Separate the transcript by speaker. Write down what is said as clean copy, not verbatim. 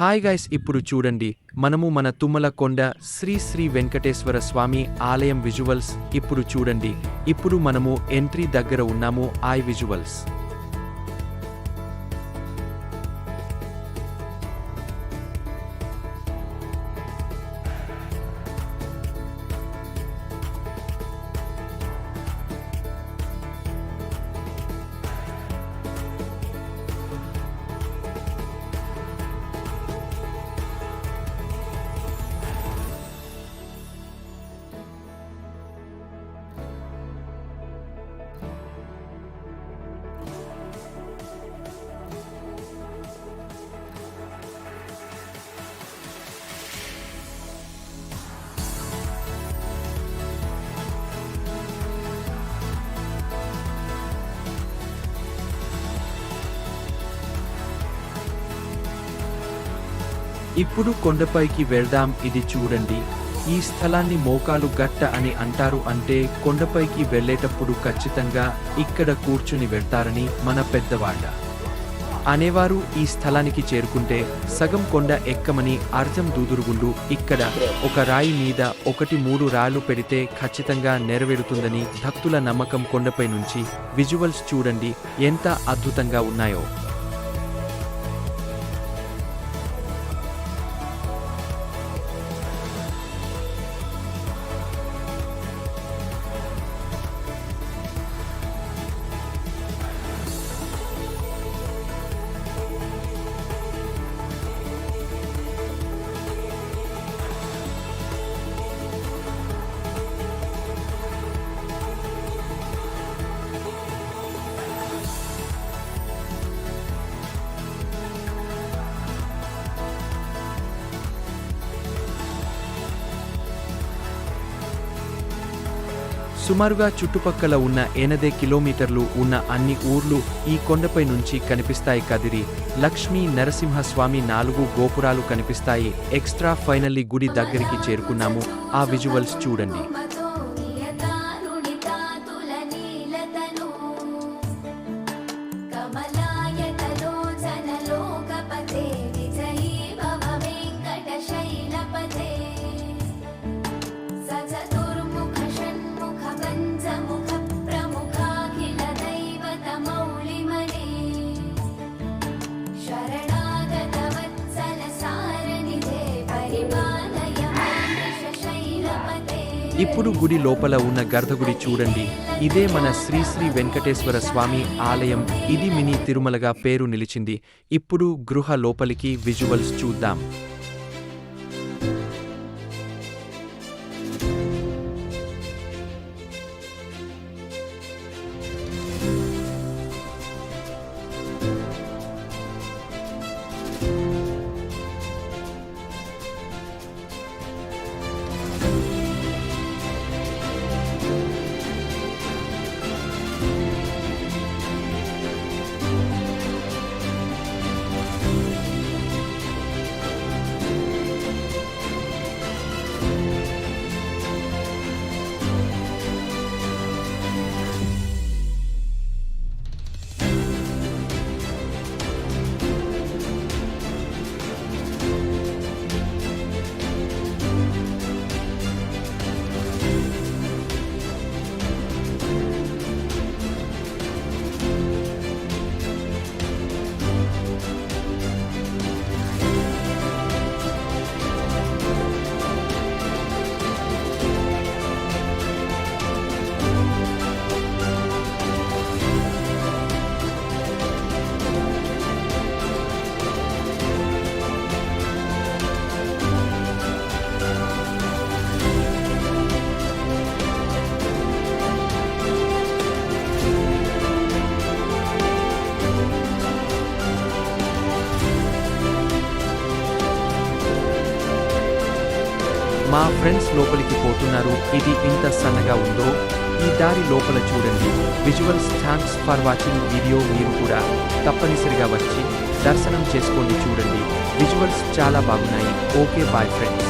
Speaker 1: Hi guys, ఇప్పుడు చూడండి మనము మన తుమ్మల కొండ శ్రీ శ్రీ వెంకటేశ్వర స్వామి ఆలయం విజువల్స్. ఇప్పుడు చూడండి, ఇప్పుడు మనము ఎంట్రీ దగ్గర ఉన్నాము. I visuals. ఇప్పుడు కొండపైకి వెళ్దాం. ఇది చూడండి, ఈ స్థలాన్ని మోకాలు గట్ట అని అంటారు. అంటే కొండపైకి వెళ్ళేటప్పుడు ఖచ్చితంగా ఇక్కడ కూర్చుని వెళ్తారని మన పెద్దవాళ్ళ అనేవారు. ఈ స్థలానికి చేరుకుంటే సగం కొండ ఎక్కమని అర్థం. దూదురుగుండు. ఇక్కడ ఒక రాయి మీద 1-3 రాళ్లు పెడితే ఖచ్చితంగా నెరవేరుతుందని భక్తుల నమ్మకం. కొండపై నుంచి విజువల్స్ చూడండి ఎంత అద్భుతంగా ఉన్నాయో. సుమారుగా చుట్టుపక్కల ఉన్న 8 కిలోమీటర్లు ఉన్న అన్ని ఊర్లు ఈ కొండపై నుంచి కనిపిస్తాయి. కదిరి లక్ష్మీ నరసింహస్వామి 4 గోపురాలు కనిపిస్తాయి. ఎక్స్ట్రా ఫైనల్లీ గుడి దగ్గరికి చేరుకున్నాము. ఆ విజువల్స్ చూడండి. ఇప్పుడు గుడి లోపల ఉన్న గర్భగుడి చూడండి. ఇదే మన శ్రీ శ్రీ వెంకటేశ్వర స్వామి ఆలయం. ఇది మినీ తిరుమలగా పేరు నిలిచింది. ఇప్పుడు గృహ లోపలికి విజువల్స్ చూద్దాం. మా ఫ్రెండ్స్ లోపలికి పోతున్నారు. ఇది ఇంత సన్నగా ఉందో. ఈ దారి లోపల చూడండి visuals. Thanks for watching video. మీరు కూడా తప్పనిసరిగా వచ్చి దర్శనం చేసుకోండి. చూడండి విజువల్స్ చాలా బాగున్నాయి. Okay, bye friends.